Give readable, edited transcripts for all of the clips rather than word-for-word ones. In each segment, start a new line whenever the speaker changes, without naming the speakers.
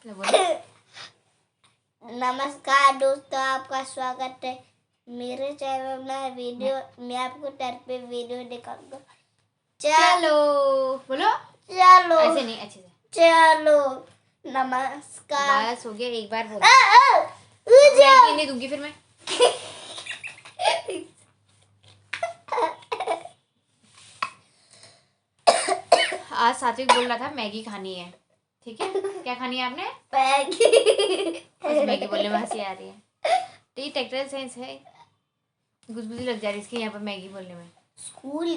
बोलो।
नमस्कार दोस्तों, आपका स्वागत है मेरे चैनल में। वीडियो मैं आपको टर पे वीडियो दिखाऊंगा।
चलो बोलो।
चलो
ऐसे नहीं, अच्छे से।
चलो नमस्कार।
बस हो गया, एक बार बोलो। मैगी नहीं दूंगी फिर मैं। आज सात्विक बोल रहा था मैगी खानी है, ठीक है। क्या खानी है आपने? मैगी। मैगी बोलने में हंसी आ रही है। तो ये टेक्निकल सेंस है, गुजगुजी लग जा रही है इसकी यहाँ पर मैगी बोलने में।
स्कूल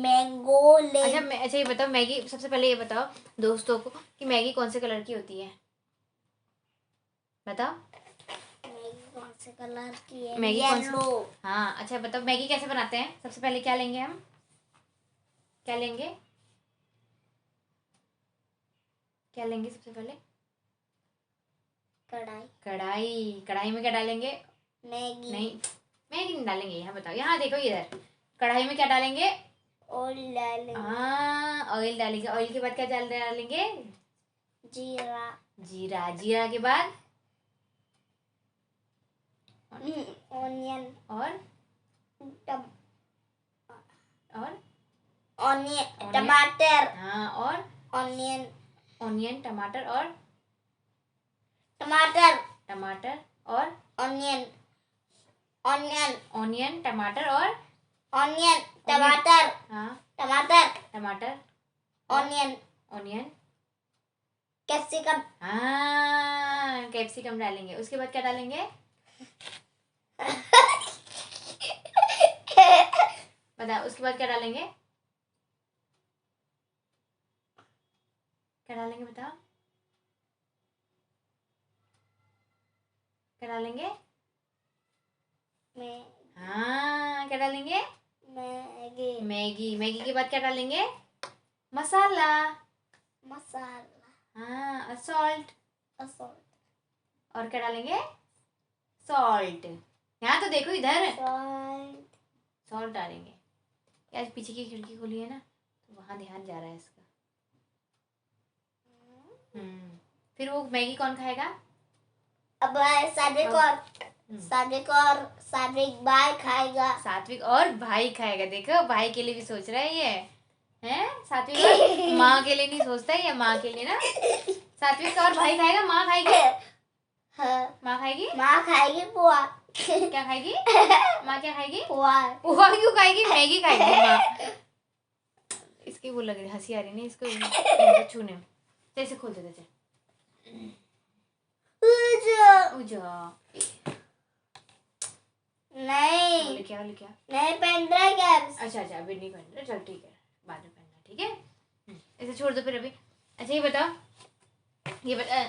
मैंगो ले।
अच्छा ये बताओ, मैगी सबसे पहले ये बताओ दोस्तों को कि मैगी कौन से कलर की होती है, बताओ।
मैगी कौन से कलर की है?
Maggi
yellow.
हाँ, अच्छा बताओ मैगी कैसे बनाते हैं। सबसे पहले क्या लेंगे हम, क्या लेंगे, क्या लेंगे सबसे पहले?
कढ़ाई।
कढ़ाई। कढ़ाई में क्या डालेंगे?
मैगी।
नहीं, मैगी नहीं डालेंगे। यहाँ बताओ, यहाँ देखो इधर। कढ़ाई में क्या डालेंगे?
ऑयल डालेंगे।
हाँ, ऑयल डालेंगे। ऑयल के बाद क्या डालेंगे?
जीरा।
जीरा। जीरा के बाद
ऑनियन।
और
ऑनियन टमाटर।
हाँ, और
ऑनियन
ऑनियन टमाटर और
टमाटर
टमाटर और
ऑनियन ऑनियन
ऑनियन टमाटर और
ऑनियन टमाटर।
हाँ,
टमाटर
टमाटर
ऑनियन
ऑनियन
कैप्सिकम।
हाँ, कैप्सिकम डालेंगे। उसके बाद क्या डालेंगे? बताओ, उसके बाद क्या डालेंगे? क्या डालेंगे बताओ, क्या डालेंगे? हाँ, क्या डालेंगे?
मैगी।
मैगी। मैगी के बाद क्या डालेंगे? मसाला।
मसाला।
हाँ, सॉल्ट।
सॉल्ट।
और क्या डालेंगे? सॉल्ट। यहाँ तो देखो इधर,
सॉल्ट।
सॉल्ट डालेंगे। आज पीछे की खिड़की खोली है ना, तो वहां ध्यान जा रहा है इसका। फिर वो मैगी कौन खाएगा?
अब सादिक भाई खाएगा।
सात्विक और भाई खाएगा। देखो, भाई के लिए भी सोच रहा है ये, है सात्विक और माँ के लिए नहीं सोचता है, ये माँ के लिए ना। सात्विक और भाई खाएगा, माँ खाएगी।
हाँ।
माँ खाएगी।
माँ खाएगी पोहा।
क्या खाएगी? माँ क्या खाएगी?
पोहा।
पोहा क्यों खाएगी? मैगी खाएगी माँ। इसकी वो लग रही, हंसी आ रही नहीं इसको यहाँ छूने में। जैसे खोल देते थे।
नहीं
क्या क्या
नहीं पहन रहा है क्या?
अच्छा अभी नहीं पहन रहा, चल ठीक है, बाद में पहनना, ठीक है। ऐसे छोड़ दो फिर अभी। अच्छा ये बताओ, ये बता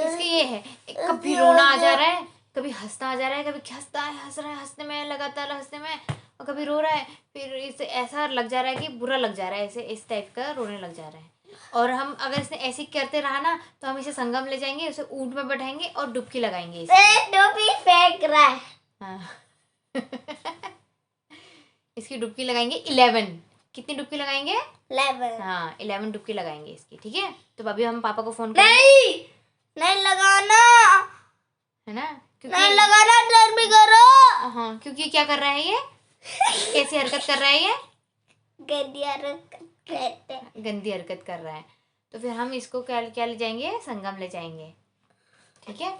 इसके ये है, कभी रोना आ जा रहा है, कभी हंसना आ जा रहा है, कभी हंसता है, हंस रहा है, हंसने में लगातार हंसने में, और कभी रो रहा है, फिर इसे ऐसा लग जा रहा है कि बुरा लग जा रहा है, ऐसे इस टाइप का रोने लग जा रहा है। और हम अगर इसने ऐसे करते रहा ना, तो हम इसे संगम ले जाएंगे, उसे ऊंट में बैठाएंगे और डुबकी लगाएंगे
डुबकी फेंक रहा है।
हाँ। इसकी डुबकी लगाएंगे 11। कितनी डुबकी लगाएंगे?
11।
हाँ, 11 डुबकी लगाएंगे इसकी, ठीक है। तो अभी हम पापा को फोन
नहीं लगाना
है ना, क्योंकि
नहीं लगाना, डर भी करो।
हाँ, क्योंकि क्या कर रहा है ये, कैसी हरकत कर रहा है ये? गंदी हरकत कर रहा है। तो फिर हम इसको क्या ले जाएंगे? संगम ले जाएंगे, ठीक है।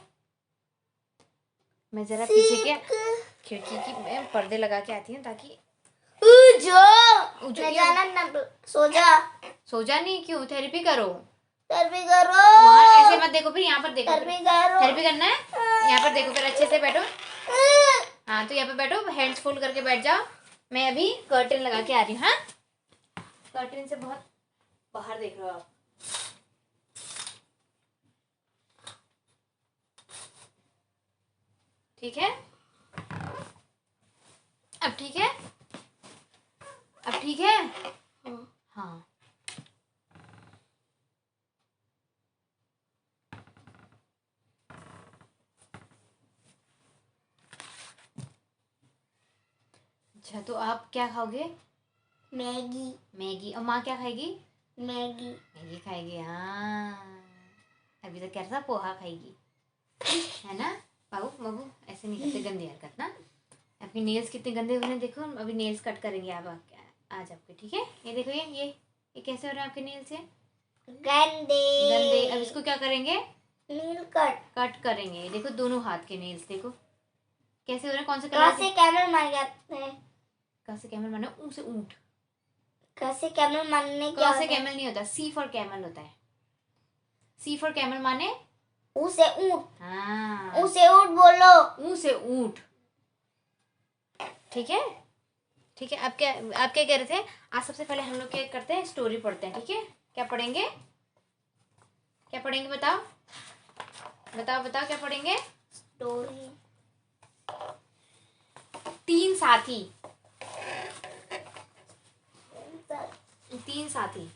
मैं जरा पीछे के खिड़की की मैं पर्दे लगा के आती हूँ ताकि सो जा नहीं, क्यों? थेरेपी करो। वहाँ ऐसे मत देखो, फिर यहाँ पर देखो। थेरेपी करना है, यहाँ पर देखो, फिर अच्छे से बैठो। हाँ, तो यहाँ पे बैठो, हैंड्स फोल्ड करके बैठ जाओ। मैं अभी कर्टन लगा के आ रही हूँ। हाँ, कर्टन से बहुत बाहर देख रहे हो आप। ठीक है, अब ठीक है, अब ठीक है। हाँ, अच्छा, तो आप क्या खाओगे?
मैगी।
मैगी। और माँ क्या खाएगी?
मैगी।
मैगी खाएगी। हाँ, अभी तो कैसा पोहा खाएगी, है ना? बाबू बाबू ऐसे नहीं करते, गंदी हरकत ना। आपके नेल्स कितने गंदे हो रहे हैं, देखो। अभी नेल्स कट करेंगे आप आज आपके, ठीक है? ये देखो, ये कैसे हो रहे हैं आपके नेल्स? ये
गंदे
गंदे। अब इसको क्या करेंगे?
नील कट।
कट करेंगे। देखो दोनों हाथ के नेल्स देखो कैसे हो रहे हैं, कौन से
कहाँ
कलर
से
के?
कैमल मार जाते हैं?
कहाँ से कैमल माने? ऊँ से ऊँट।
कहाँ से कैमल मारने क्या
कहाँ से
होता है?
कैमल नहीं होता, सी फॉर कैमल होता है। सी फॉर कैमल माने
ऊ से ऊँट।
हाँ,
ऊ से ऊँट बोलो।
ऊँ से ऊँट, ठीक है? ठीक है। आप क्या कह रहे थे? आज सबसे पहले हम लोग क्या करते हैं, स्टोरी पढ़ते हैं, ठीक है? क्या पढ़ेंगे? क्या पढ़ेंगे बताओ? बताओ बताओ क्या पढ़ेंगे?
स्टोरी।
तीन साथी। तीन साथी।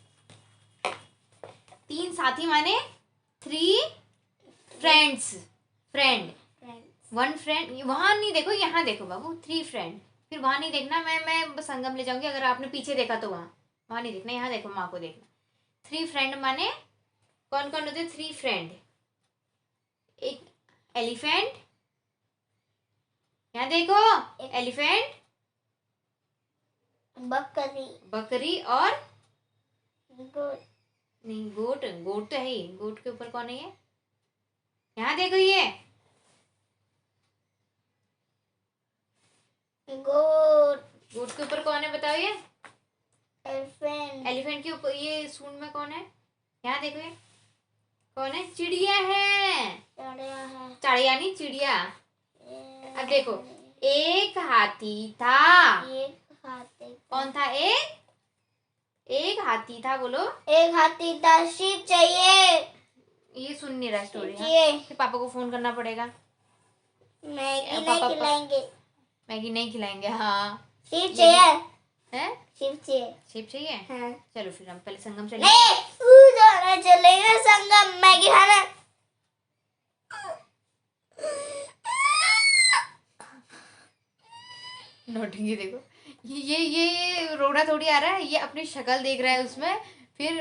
तीन साथी माने 3 फ्रेंड्स। Friend, one friend. वहां नहीं देखो, यहाँ देखो बाबू, 3 फ्रेंड। फिर वहां नहीं देखना, मैं संगम ले जाऊंगी, अगर आपने पीछे देखा तो वहां नहीं देखना, यहाँ देखो, माँ को देखना। 3 फ्रेंड माने कौन कौन होते? 3 फ्रेंड। एक एलिफेंट, यहाँ देखो, एलिफेंट,
बकरी।
बकरी और
गोट।
नहीं, गोट। गोट तो है ही, गोट के ऊपर कौन है ये? यहाँ देखो, ये
गोट।
गोट के ऊपर कौन है बताओ? ये
एलिफेंट।
एलिफेंट के ऊपर ये सूंड में कौन है? यहाँ देखो, ये कौन है? चिड़िया है।
चढ़िया है।
चाड़िया नहीं, चिड़िया। अब देखो, एक हाथी था।
एक हाथी।
कौन था? एक हाथी था, बोलो।
एक हाथी था, शीप चाहिए।
ये सुन नहीं रहा स्टोरी।
चाहिए।
फिर पापा को फोन करना पड़ेगा।
मैगी
पापा
नहीं खिलाएंगे।
मैगी नहीं खिलाएंगे। हाँ,
शीप चाहिए।
है
शीप चाहिए।
शिप चाहिए।
हाँ।
चलो फिर हम पहले संगम चले।
नहीं, तू जाना चलेगा संगम, मैगी खाना।
नौटंकी देखो, ये रोना थोड़ी आ रहा है, ये अपनी शक्ल देख रहा है उसमें। फिर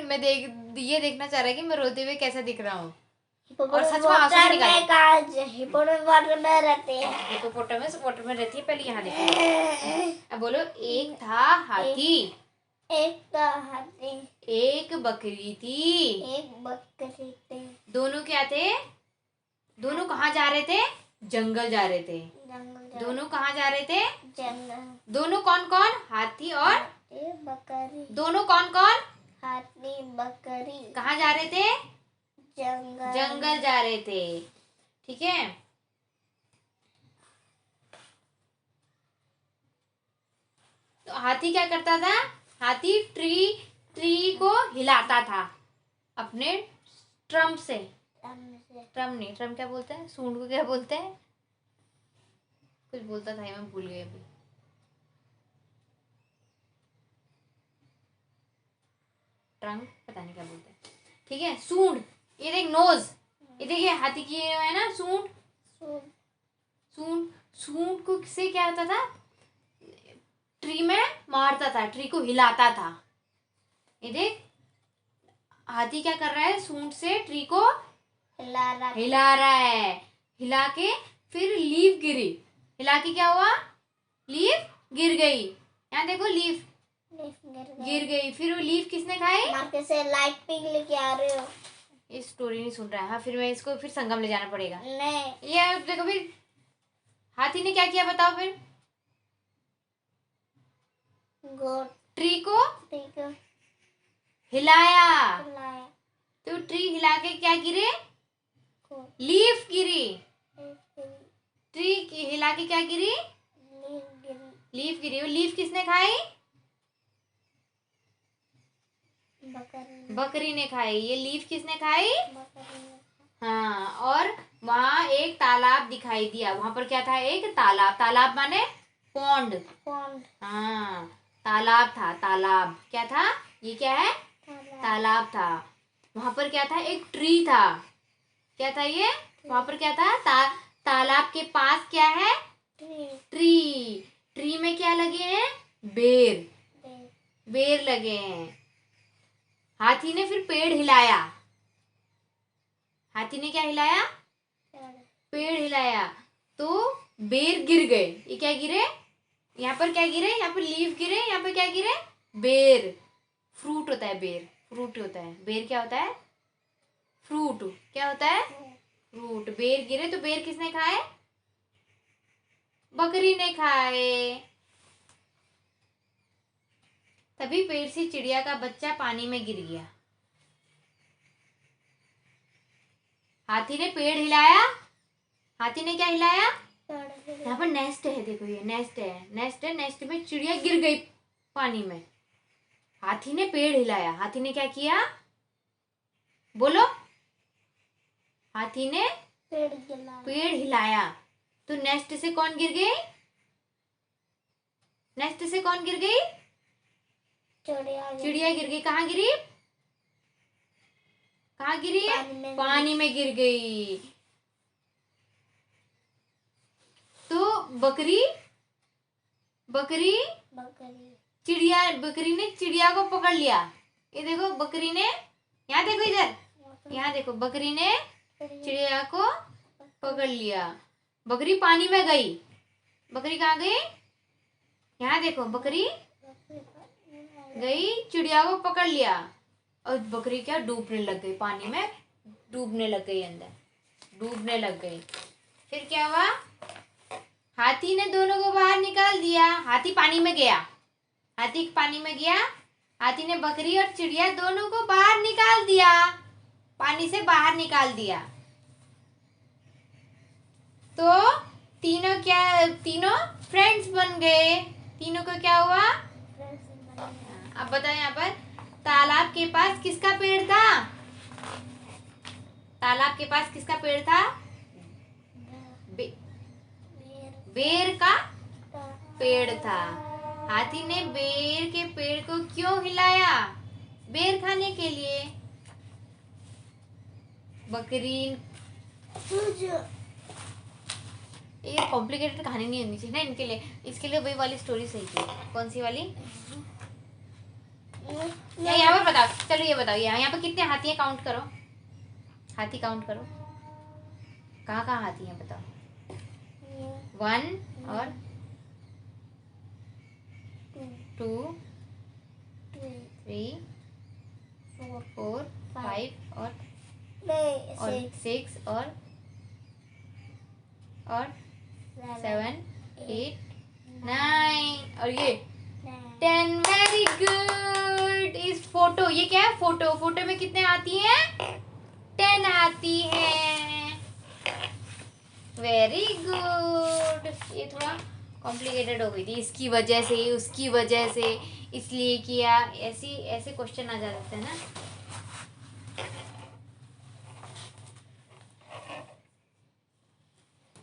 ये देखना चाह रहा है कि मैं रोते हुए कैसा दिख रहा हूँ। और सच में आंसू भी निकाले।
हिप्पोपोटामस में रहते हैं।
हिप्पोपोटामस वाटर में रहती है। पहले यहाँ देखो, अब बोलो, एक था हाथी,
एक था हाथी,
एक बकरी थी,
एक बकरी थी।
दोनों क्या थे? दोनों कहाँ जा रहे थे? जंगल जा रहे थे।
जंगल।
दोनों कहाँ जा रहे थे?
जंगल।
दोनों कौन कौन? हाथी और
बकरी।
दोनों कौन कौन?
हाथी बकरी।
कहाँ जा रहे थे?
जंगल।
जंगल जा रहे थे, ठीक है? तो हाथी क्या करता था? हाथी ट्री को हिलाता था अपने ट्रम्प से। ट्रम्प नहीं, ट्रम्प क्या बोलते हैं? सूंड को क्या बोलते हैं? कुछ बोलता था, मैं भूल गई अभी। ट्रंक, पता नहीं क्या बोलते हैं, ठीक है? सूंड, ये देख, नोज, ये देखिए हाथी की है ना सूंड। सूंड सूंड को से क्या होता था? ट्री में मारता था, ट्री को हिलाता था। ये देख, हाथी क्या कर रहा है? सूंड से ट्री को हिला रहा है। हिला के फिर लीफ गिरी। हिला के क्या हुआ? लीफ गिर गई। यहाँ देखो, लीफ गिर गई। फिर वो लीफ किसने खाई?
मार्केट से लाइट पिंक लेके आ रहे हो।
ये स्टोरी नहीं सुन रहा है। हाँ, फिर मैं इसको फिर संगम ले जाना पड़ेगा।
नहीं,
ये देखो, फिर हाथी ने क्या किया बताओ? फिर ट्री को हिलाया। तो ट्री हिला के क्या गिरे? लीफ गिरी। ट्री हिला के क्या गिरी? लीफ गिरी। वो लीफ किसने खाई? बकरी ने खाई। ये लीफ किसने खाई? हाँ, और वहां एक तालाब दिखाई दिया। वहां पर क्या था? एक तालाब। तालाब माने पॉन्ड। हाँ, तालाब था। तालाब क्या था? ये क्या है? तालाब था। वहां पर क्या था? एक ट्री था। क्या था ये? वहां पर क्या था? तालाब के पास क्या है? ट्री। ट्री में क्या लगे हैं? बेर। बेर लगे हैं। हाथी ने फिर पेड़ हिलाया। हाथी ने क्या हिलाया? पेड़ हिलाया तो बेर गिर गए। ये क्या गिरे? यहाँ पर क्या गिरे? यहाँ पर लीफ गिरे। यहाँ पर क्या गिरे? बेर। फ्रूट होता है बेर। फ्रूट होता है बेर। क्या होता है? फ्रूट। क्या होता है? फ्रूट। बेर गिरे तो बेर किसने खाए? बकरी ने खाए। तभी पेड़ से चिड़िया का बच्चा पानी में गिर गया। हाथी ने पेड़ हिलाया। हाथी ने क्या हिलाया? यहाँ पर नेस्ट है, देखो ये नेस्ट है। नेस्ट है, नेस्ट में चिड़िया गिर गई पानी में। हाथी ने पेड़ हिलाया। हाथी ने क्या किया? बोलो। हाथी ने पेड़ हिलाया तो नेस्ट से कौन गिर गई? नेस्ट से कौन गिर गई? चिड़िया गिर गई। कहाँ गिरी? कहाँ गिरी? पानी में गिर गई। तो बकरी बकरी ने चिड़िया को पकड़ लिया। ये देखो बकरी ने, यहाँ देखो इधर, यहाँ देखो बकरी ने चिड़िया को पकड़ लिया। बकरी पानी में गई। बकरी कहाँ गई? यहाँ देखो बकरी गई, चिड़िया को पकड़ लिया और बकरी क्या डूबने लग गई पानी में। डूबने लग गई, अंदर डूबने लग गई। फिर क्या हुआ? हाथी ने दोनों को बाहर निकाल दिया। हाथी पानी में गया। हाथी पानी में गया। हाथी ने बकरी और चिड़िया दोनों को बाहर निकाल दिया। पानी से बाहर निकाल दिया। तो तीनों फ्रेंड्स बन गए। तीनों को क्या हुआ? अब बताओ यहाँ पर तालाब के पास किसका पेड़ था? तालाब के पास किसका पेड़ था? बेर का पेड़ था। हाथी ने बेर के पेड़ को क्यों हिलाया? बेर खाने के लिए। बकरी, ये कॉम्प्लिकेटेड कहानी नहीं होनी चाहिए ना इनके लिए। इसके लिए वही वाली स्टोरी सही थी। कौन सी वाली? यहाँ पर बताओ। चलो ये बताओ, यहाँ पर कितने हाथी हैं? काउंट करो। हाथी काउंट करो। कहाँ कहाँ हाथी हैं बताओ? 1 और 2 3 4 5 और 6 और 7 8 9 और ये 10। Very good. इस फोटो, ये क्या है? फोटो। फोटो में कितने आती हैं? 10 आती हैं। Very good. ये थोड़ा कॉम्प्लिकेटेड हो गई थी, इसकी वजह से, उसकी वजह से, इसलिए किया। ऐसे क्वेश्चन आ जाते हैं ना।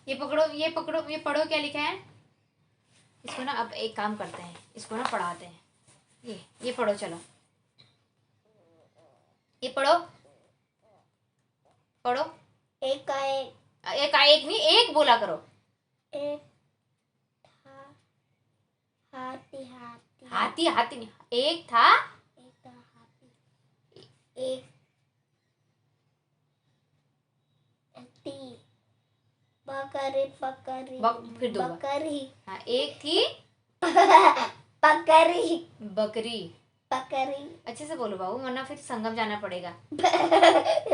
ये पकड़ो, ये पकड़ो, ये पढ़ो क्या लिखा है। इसको ना अब एक काम करते हैं, इसको ना पढ़ाते हैं। ये पढ़ो, चलो ये पढ़ो। पढ़ो।
एक
नहीं, एक बोला करो।
एक हाथी
नहीं, एक था
हाथी। एक बकरी
फिर दो बार।
बकरी।
हाँ, एक थी बकरी। अच्छे से बोलो बाबू, वरना फिर संगम जाना पड़ेगा।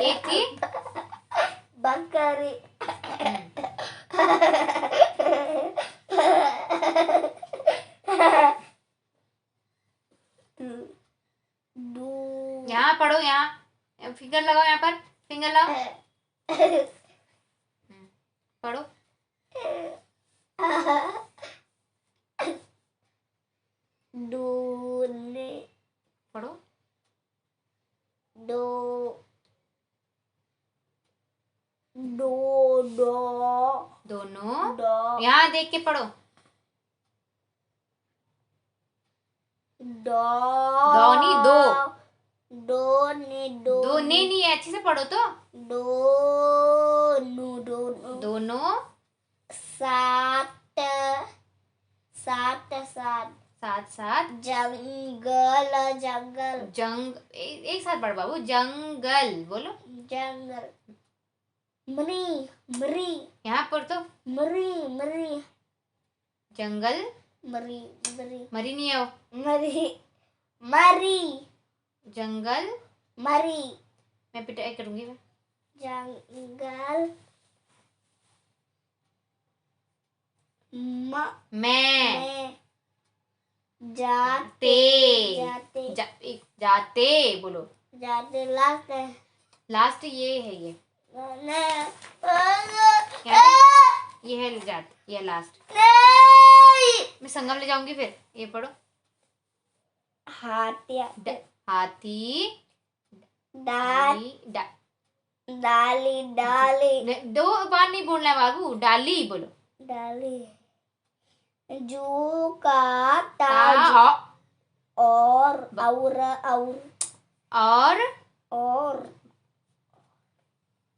एक थी
बकरी।
यहाँ पढ़ो, यहाँ फिंगर लगाओ, यहाँ पर फिंगर लगाओ। पढ़ो। पढ़ो। दोनों। यहाँ देख के पढ़ो। दो नहीं है, अच्छे से पढ़ो तो।
दोनों 7 सात सात
सात सात
जंगल जंगल
एक साथ पढ़ बाबू, जंगल बोलो।
जंगल मरी मरी
यहाँ पर तो
मरी मरी
जंगल
मरी मरी
मरी नहीं आओ,
मरी मरी
जंगल
मरी
मैं पिटाई करूंगी मैं।
जंगल
मैं
में जाते
जाते
जाते
जाते बोलो।
जाते लास्ट है
लास्ट ये है, ये है जाते, ये लास्ट। मैं संगम ले जाऊंगी फिर। ये पढ़ो। हाथी
डाली
डा-
डाली
दो बार नहीं बोलना है बाबू, डाली बोलो।
डाली जू का ताज
ता और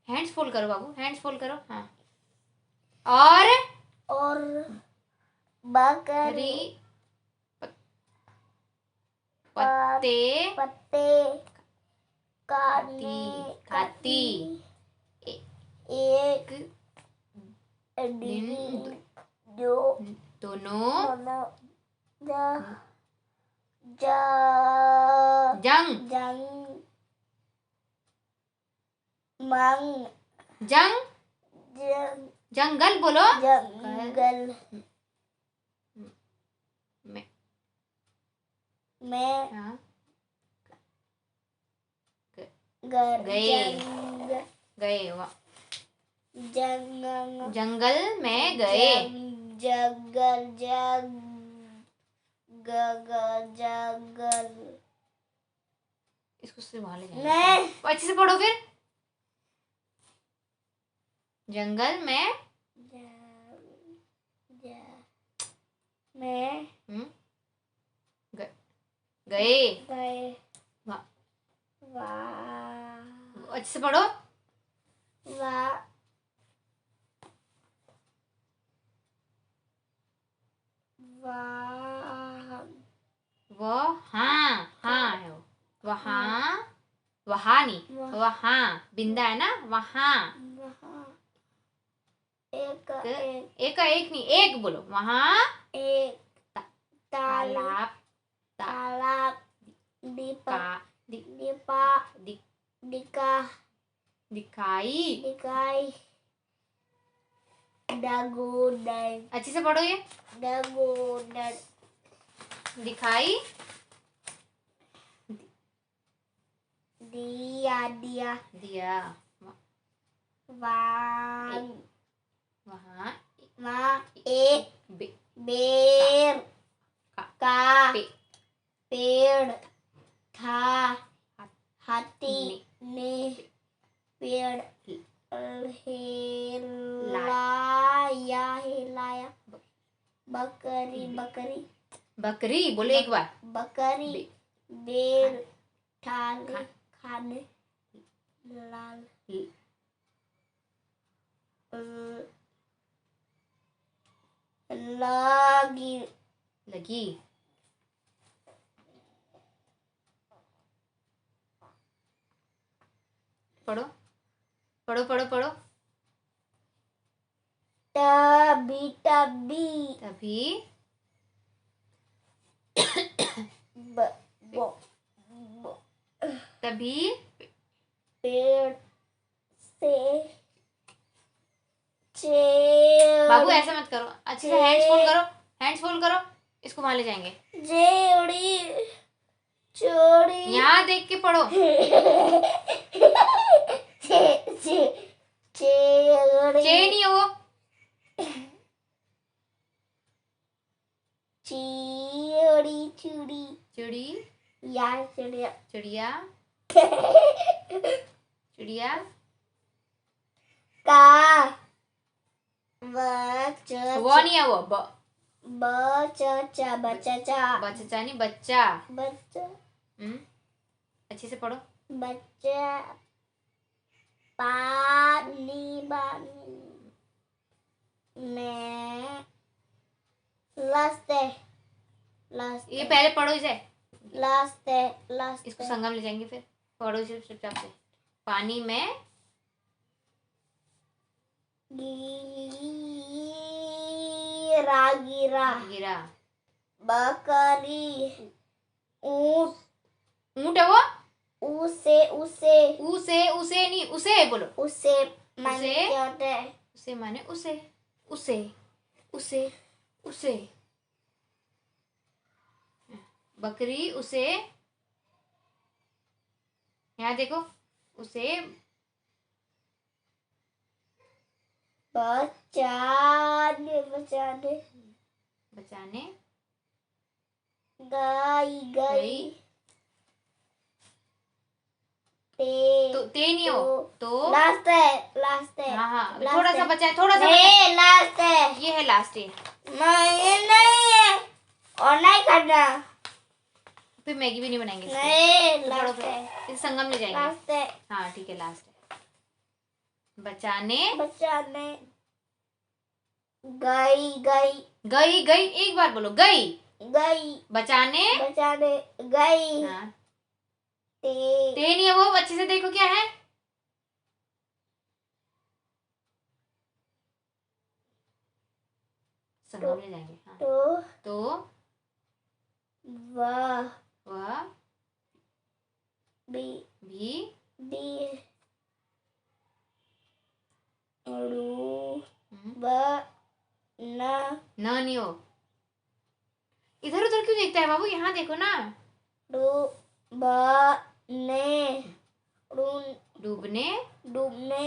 हैंड्स फोल्ड करो बाबू, हैंड्स फोल्ड करो। हाँ, और
बकरी
पत्ते
पत्ते
खाती
एक
दिन
जो
दोनों
जंग
जंगल बोलो।
जंगल में
हाँ, गए जंगल में गए।
जंगल
इसको से वहां ले जाएंगे। अच्छे से पढ़ो फिर। जंगल में गए। अच्छे से पढ़ो। वहाँ है वो। वहाँ नहीं, वहाँ बिंदा है ना, वहाँ। एक नहीं, एक बोलो। वहाँ
एक
तालाब दिखाई। अच्छे से पढ़ो ये। दिखाई दिया। वहाँ
एक बेर का पेड़ था। हाथी ने पेड़ हिलाया।
बकरी बोलो एक बार।
बकरी बेर खाने
लगी। पढ़ो पढ़ो पढ़ो पढ़ो।
तभी पेड़ से
बाबू ऐसा मत करो, अच्छे से हैंड्स फोल्ड करो, हैंड्स फोल्ड करो। इसको वहां ले जाएंगे।
चोरी
यहाँ देख के पढ़ो। नहीं है वो। चिड़ी चिड़िया
का
वो नहीं है वो।
बच्चा
नहीं, बच्चा। अच्छे से पढ़ो।
बच्चा पानी में लस्ते लास्ट
ये पहले पढ़ो इसे,
लास्ट है लास्ट
इसको संगम ले जाएंगे फिर। पढ़ो इसे चुपचाप से। पानी में
गिरा गिरा
गिरा।
बकरी ऊंट
ऊंट है वो।
उसे उसे
उसे नहीं, उसे बोलो।
उसे माने
उसे?
क्या होता है?
उसे माने उसे, उसे उसे उसे। बकरी उसे, यहाँ देखो, उसे
बचाने बचाने
बचाने
गई गई
तो ते नहीं हो तो
लास्ट है
हाँ हाँ
last
थोड़ा सा
है।
बचा है, थोड़ा सा बचा
नहीं लास्ट है
है। ये है लास्ट। ये
नहीं है और नहीं करना
फिर मैगी भी नहीं बनाएंगे इसकी।
नहीं
छोड़ो
लास्ट
फिर,
है
इसे संगम ले जाएंगे।
लास्ट है
हाँ ठीक है, लास्ट है। बचाने
बचाने गई गई
गई। गई एक बार बोलो, गई।
गई
बचाने
बचाने गई
हाँ।
ते
ते नहीं है वो, अच्छे से देखो क्या है। संगम ले जाएंगे। हाँ। तो
वह
वह
भी
भी
रू
हम्म,
ब न
न नहीं हो। इधर उधर क्यों देखता है बाबू, यहाँ देखो ना।
रू ब ने रू
डूबने
डूबने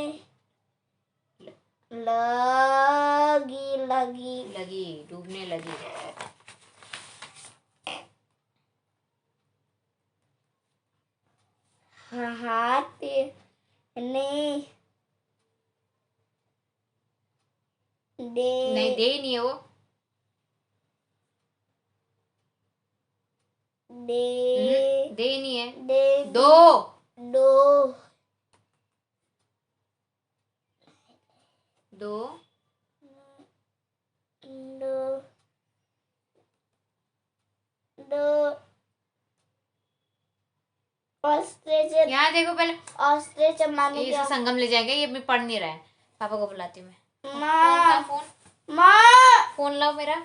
लगी लगी
लगी, डूबने लगी।
हाथी ने दे
नहीं, दे नहीं है वो। दे नहीं है।
दे
दो
दो
दो
दो दो ऑस्ट्रिच
यहाँ देखो पहले।
ऑस्ट्रिच माने
ये
क्या
इसे संगम ले जाएंगे, ये अभी पढ़ नहीं रहा है। पापा को बुलाती हूँ मैं।
माँ
फोन
माँ
फोन लाओ मेरा।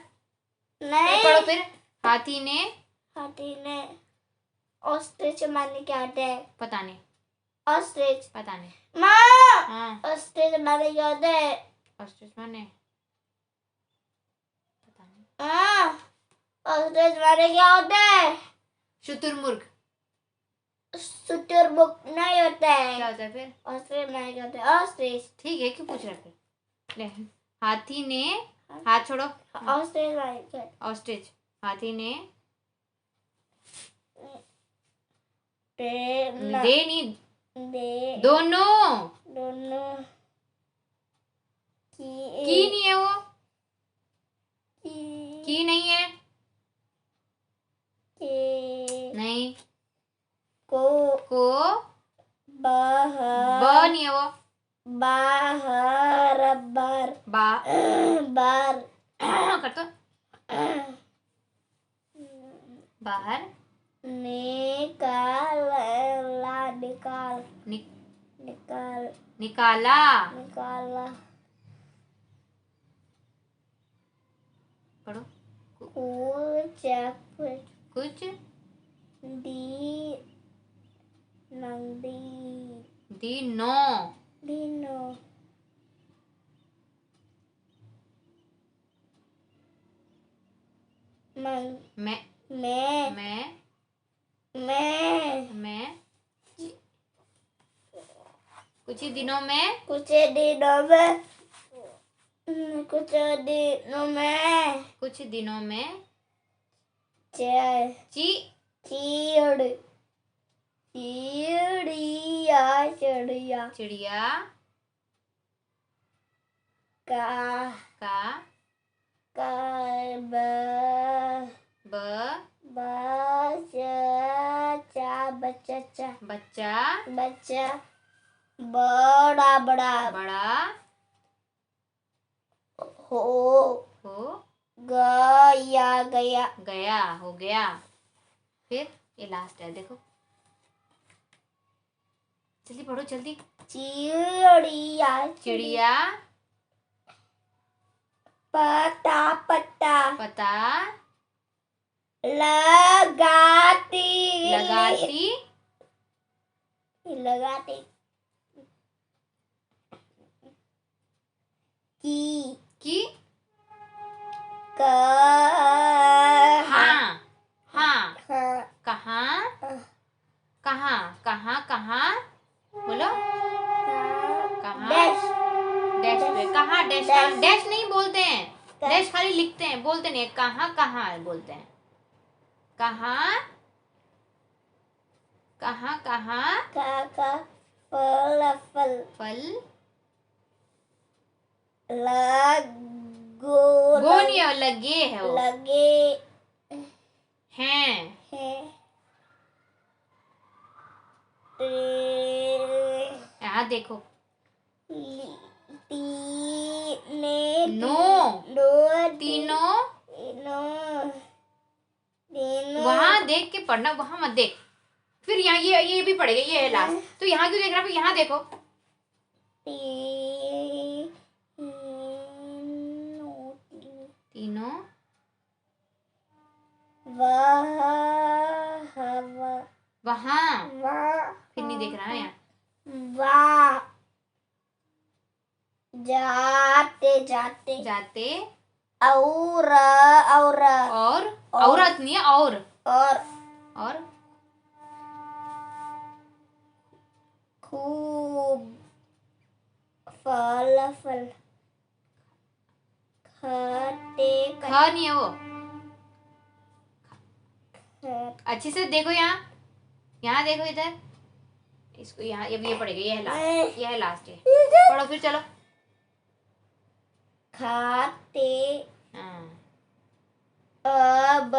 नहीं
पढ़ो फिर। हाथी ने
हाथी ने ऑस्ट्रिच माने क्या होता है
पता नहीं,
ऑस्ट्रिच
पता नहीं।
माँ
हाँ
ऑस्ट्रिच माने क्या होता है
ऑस्ट्रिच माने पता नहीं।
हाँ ऑस्ट्रिच माने क्या होता है
शुतुरमुर्ग।
शुतुरमुर्ग नहीं होता
क्या
है
होता है फिर?
ऑस्ट्रिच माने क्या होता है ऑस्ट्रिच
ठीक है, क्यों पूछ रहे फिर। ले, हाथी ने, हाथ छोड़ो।
ऑस्ट्रिच माने क्या
ऑस्ट्रिच। हाथी ने
दे
दे नहीं,
दे
दोनों।
दोनों
की नहीं है वो, की नहीं है। नहीं, को
बाहर
ब नहीं है वो।
बाहर बार
बा
बार
कर तो। बाहर
निकाल ला निकाल
नि,
निकाल
निकाला।
निकाला
पढ़ो।
कुछ
कुछ
दी नंदी
दिनों।
दिनो मन
मैं
मैं
मैं
मैं
मैं कुछ ही दिनों में
कुछ दिनों में कुछ दिनों में
कुछ दिनों में
चे-
ची
चीड़ चिड़िया चिड़िया
चिड़िया
का
का
ब
ब
बच्चा बच्चा
बच्चा
बच्चा बड़ा बड़ा
बड़ा
हो
हो
गया गया
गया हो गया। फिर ये लास्ट है, देखो जल्दी पढ़ो जल्दी।
चिड़िया
चिड़िया
पता पता
पता
लगाती
लगाती
लगाती
कि
कहाँ
हाँ हाँ
हाँ
कहाँ कहाँ कहाँ कहाँ बोलो कहाँ
डैश
डैश पे कहाँ डैश
डैश।
डैश नहीं बोलते हैं, डैश खाली लिखते हैं, बोलते नहीं है। कहाँ कहाँ बोलते हैं। कहाँ कहाँ कहाँ
का फल फल
फल
लगो
वो नहीं है, लगे है वो
लगे
हैं।
हैं
यहाँ देखो
तीने
नो
दो
तीनों
तीनों तीनों
वहां देख के पढ़ना, वहां मत देख। फिर यहाँ ये भी पड़ेगा, ये है लास्ट। तो यहाँ क्यों देख रहा है, यहाँ देखो। तीनों वहां फिर नहीं देख रहा है यहाँ।
वाह जाते जाते
जाते
और
औरत नहीं है, और
खूब फल फल खाते
ख नहीं है वो। अच्छे से देखो यहाँ देखो इधर, इसको यहाँ ये पड़ेगा, ये है लास्ट, ये है लास्ट। ये पढ़ो फिर, चलो।
खाते
हाँ
अब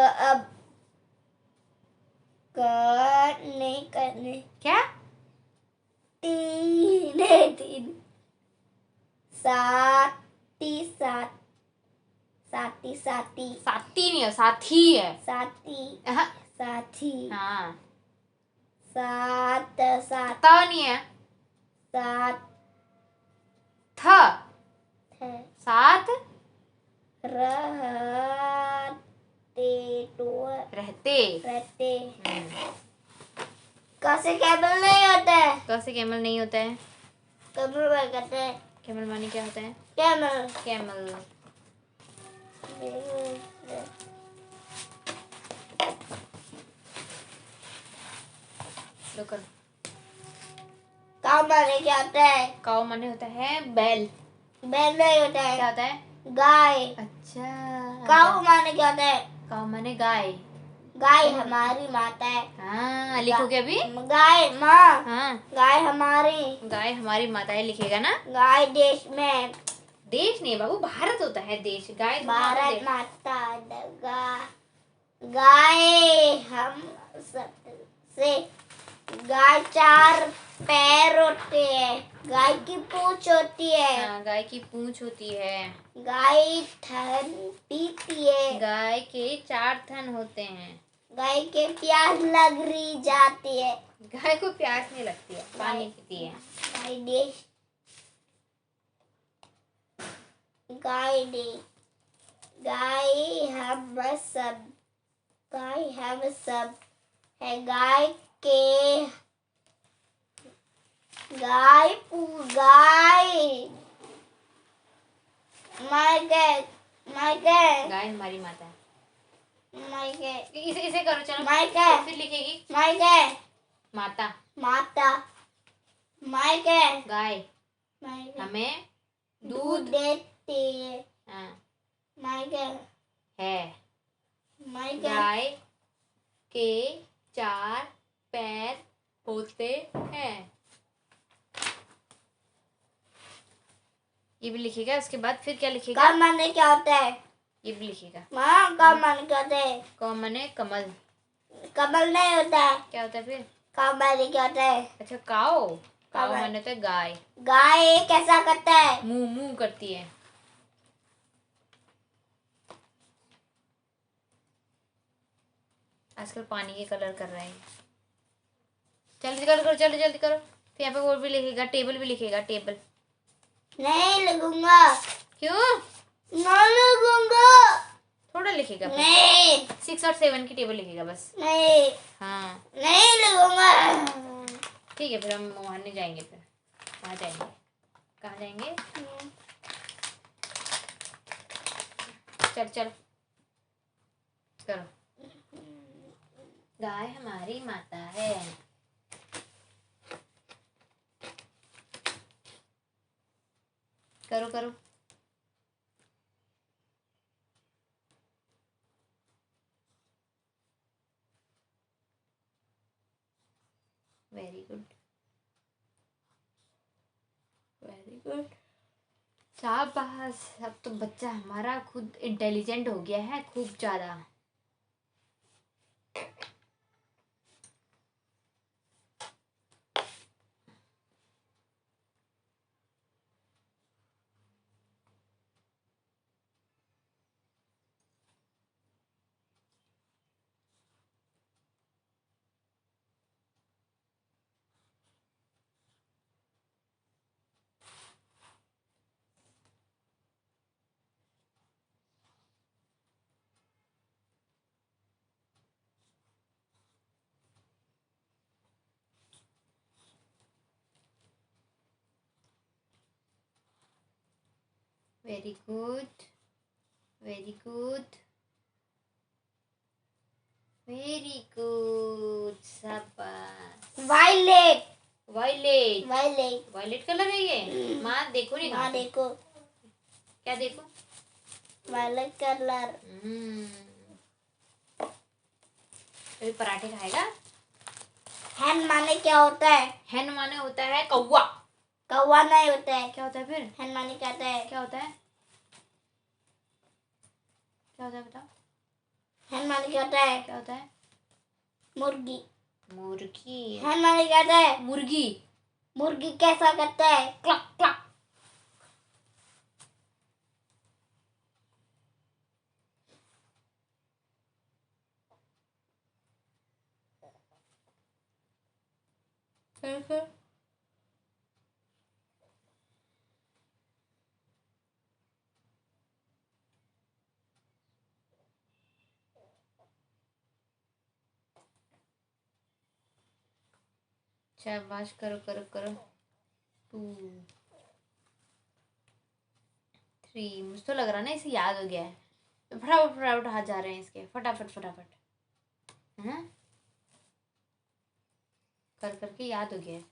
करने
क्या
तीन साती
साथी नहीं है, साथी है। हाँ
साथी
हाँ।
सात
त नहीं है,
सात
थ
है
साथ रहते।
रहते कैसे कैमल नहीं होता है,
कैसे कैमल नहीं होता है।
कैमल क्या कहते हैं,
कैमल माने क्या होता है।
कैमल
कैमल लो करो।
काऊ माने क्या होता है,
काऊ माने होता है बैल।
बैल नहीं होता है,
क्या होता है,
गाय।
अच्छा
काऊ माने क्या होता है,
काऊ माने गाय।
गाय हमारी माता है।
हाँ लिखोगे अभी।
गाय माँ,
हाँ
गाय हमारी,
गाय हमारी माता है, लिखेगा ना।
गाय देश में,
देश नहीं बाबू, भारत होता है देश। गाय
भारत माता गाय हम सबसे, गाय चार पैर होते हैं, गाय की पूंछ होती है,
हाँ गाय की पूंछ होती है,
गाय थन पीती है,
गाय के 4 थन होते हैं,
गाय के प्यास लग रही जाती है,
गाय को प्यास नहीं लगती है, पानी पीती है।
गाय देश, गाय दे, गाय हम सब, गाय हम सब है, गाय के गाय
गाय हमारी माता है।
मायके
इसे करो, चलो
मायके
फिर लिखेगी
मायके
माता।
माता मायके
गाय
मायके
हमें
दूध देती है,
हाँ,
मायके
है।
मायके
गाय के 4 पैर होते हैं। ये भी लिखेगा। उसके बाद फिर क्या लिखेगा,
का माने क्या होता है,
ये भी लिखेगा।
माँ का माने क्या होता है,
क माने कमल।
कमल नहीं होता है,
क्या होता है फिर,
का माने क्या होता है,
अच्छा काओ। काओ
कमल।
माने होता है गाय।
गाय कैसा करता है,
मुंह मुंह करती है। आजकल पानी के कलर कर रहे हैं। जल्दी करो करो, जल्दी जल्दी करो। फिर यहाँ पे वो भी लिखेगा, टेबल भी लिखेगा, टेबल।
नहीं लगूंगा।
क्यों?
नहीं लगूंगा।
थोड़ा लिखेगा,
नहीं
6 और 7 की टेबल लिखेगा बस।
नहीं
हाँ
नहीं लगूंगा।
ठीक है, फिर हम वहाँ नहीं जाएंगे। फिर कहाँ जाएंगे? कहाँ जाएंगे? चल चल करो। गाय हमारी माता है। करो करो। वेरी गुड, वेरी गुड, शाबाश। अब तो बच्चा हमारा खुद इंटेलिजेंट हो गया है, खूब ज़्यादा। Very good, very good, very good, शाबाश।
Violet
violet,
violet
violet colour है ये। माँ देखो नहीं,
माँ
कहाँ पे?
देखो
क्या देखो?
Violet colour.
अभी पराठे खाएगा।
हैन माने क्या होता है?
हैन माने होता है कौवा।
कौवा नहीं होता है।
क्या होता है फिर?
हैन माने क्या होता है?
क्या होता है? क्या होता है बताओ?
हैन माने क्या होता है?
क्या होता है?
मुर्गी।
मुर्गी।
हैन माने क्या होता है?
मुर्गी।
मुर्गी कैसा करता है?
Clock clock. कर। शाबाश, करो करो करो। 2 3। मुझे तो लग रहा है ना इसे याद हो गया है। फटाफट फटाफट हाथ जा रहे हैं इसके, फटाफट फटाफट। है कर करके याद हो गया है।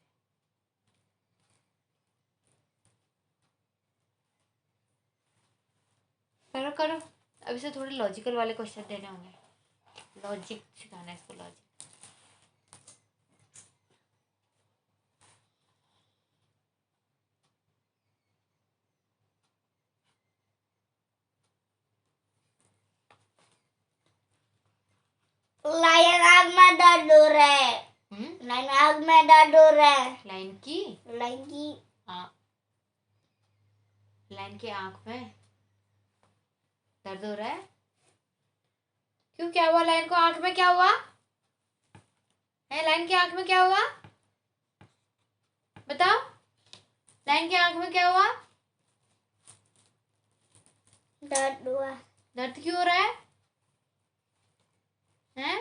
करो करो। अब इसे थोड़े लॉजिकल वाले क्वेश्चन देने होंगे। लॉजिक सिखाना है इसको, लॉजिक।
लायन आग में डर है। लाइन आग में डर है।
लाइन की
लाइन की
लाइन की आंख में दर्द हो रहा है। क्यों, क्या हुआ? लाइन को आंख में क्या हुआ है? लाइन की आंख में क्या हुआ बताओ? लाइन की आंख में क्या हुआ?
दर्द हुआ।
दर्द क्यों हो रहा है? हैं?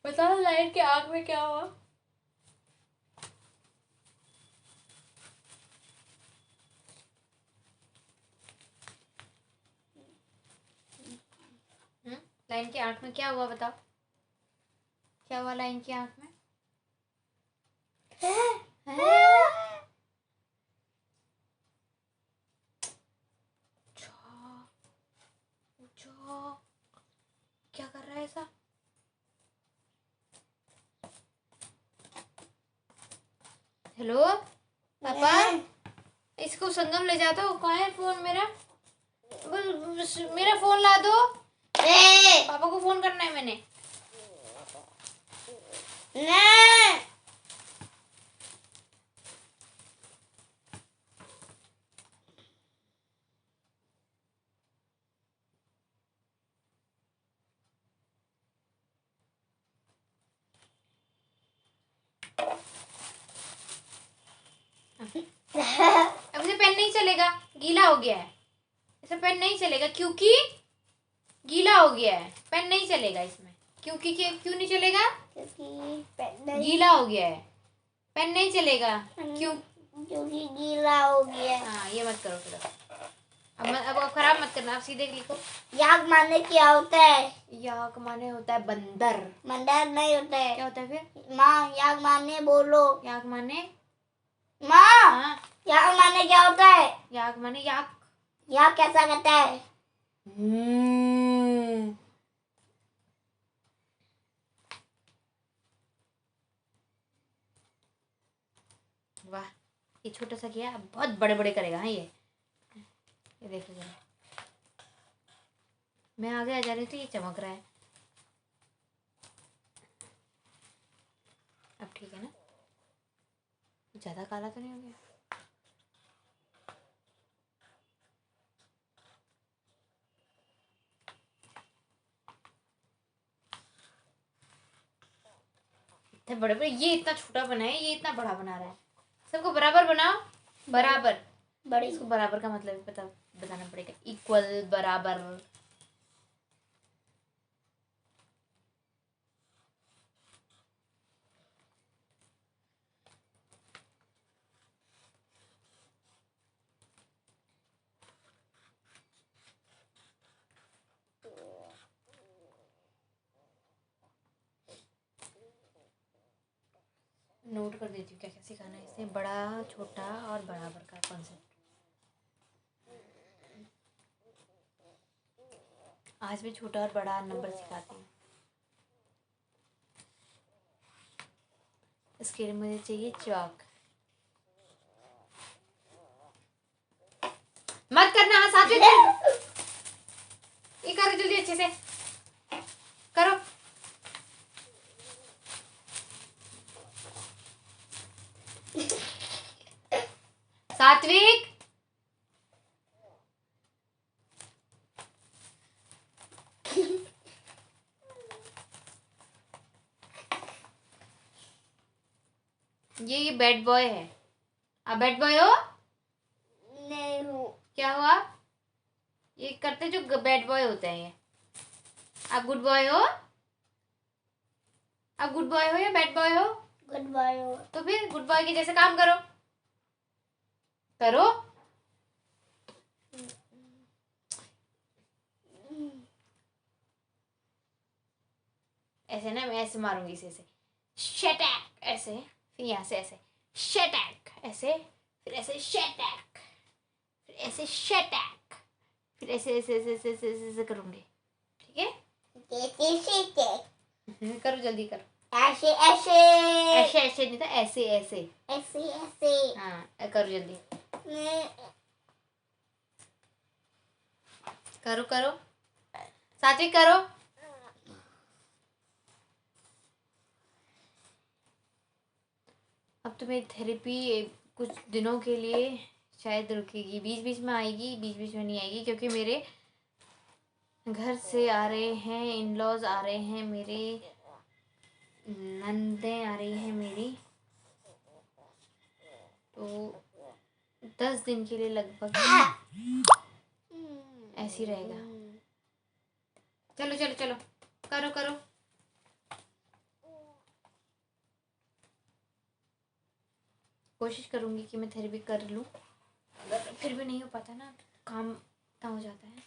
बताओ, लाइन की आंख में क्या हुआ? लाइन की आंख में क्या हुआ बताओ? क्या हुआ लाइन की आंख में? क्या कर रहा है ऐसा? हेलो पापा, इसको संगम ले जाता हो। कहाँ है फोन मेरा? मेरा फोन ला दो। पापा को फोन करना है मैंने। अब इसे पेन नहीं चलेगा, गीला हो गया है। इसे पेन नहीं चलेगा क्योंकि गीला हो गया है। पेन नहीं चलेगा इसमें क्योंकि क्यों नहीं चलेगा?
क्योंकि
गीला हो गया है। पेन नहीं चलेगा क्यों?
क्योंकि गीला हो गया है।
हाँ, ये मत करो फिर। अब खराब मत करना, आप सीधे लिखो।
याक माने क्या होता है?
याक माने होता है बंदर।
बंदर नहीं होता है।
क्या होता है फिर?
माँ याक माने बोलो।
याक माने
माँ
हाँ,
याक माने क्या होता है?
याक माने याक।
याक कैसा कहता है?
वाह, ये छोटा सा किया, बहुत बड़े बड़े करेगा। हाँ, ये देखो जरा, मैं आगे आ जा रही थी, ये चमक रहा है। अब ठीक है ना? ज्यादा काला तो नहीं हो गया? इतने बड़े बड़े, ये इतना छोटा बना है, ये इतना बड़ा बना रहा है। सबको बराबर बनाओ, बराबर।
बड़ी
इसको बराबर का मतलब बताना पड़ेगा, इक्वल, बराबर। नोट कर देती हूँ क्या क्या सिखाना है इसे, बड़ा, छोटा और बराबर का कॉन्सेप्ट। आज भी छोटा और बड़ा नंबर सिखाती हूँ। इसके लिए मुझे चाहिए चॉक। मत करना, हाँ साथ में ये करो जल्दी, अच्छे से करो। सात्विक, ये बैड बॉय है। आप बैड बॉय हो?
नहीं हूँ।
क्या हुआ? ये करते जो बैड बॉय होते हैं ये। आप गुड बॉय हो? आप गुड बॉय हो या बैड बॉय हो?
गुड बॉय हो।
तो फिर गुड बॉय के जैसे काम करो, करो। ऐसे ना, मैं ऐसे मारूंगी इसे, ऐसे शटैक, ऐसे, फिर यहाँ से ऐसे शटैक, ऐसे, फिर ऐसे शटैक, फिर ऐसे शटैक, फिर ऐसे ऐसे ऐसे ऐसे ऐसे ऐसे, ऐसे करूंगी। ठीक है? करो जल्दी करो।
ऐसे ऐसे
ऐसे ऐसे नहीं था, ऐसे ऐसे
ऐसे ऐसे।
हाँ, करो जल्दी, करो करो, सात्विक करो। अब तो मेरी थेरेपी कुछ दिनों के लिए शायद रुकेगी, बीच बीच में आएगी, बीच बीच में नहीं आएगी, क्योंकि मेरे घर से आ रहे हैं, इन लॉज आ रहे हैं, मेरे नंदें आ रही हैं मेरी, तो 10 दिन के लिए लगभग ऐसे ही रहेगा। चलो चलो चलो, करो करो। कोशिश करूँगी कि मैं थेरेपी कर लूँ, अगर फिर भी नहीं हो पाता ना, काम इतना हो जाता है।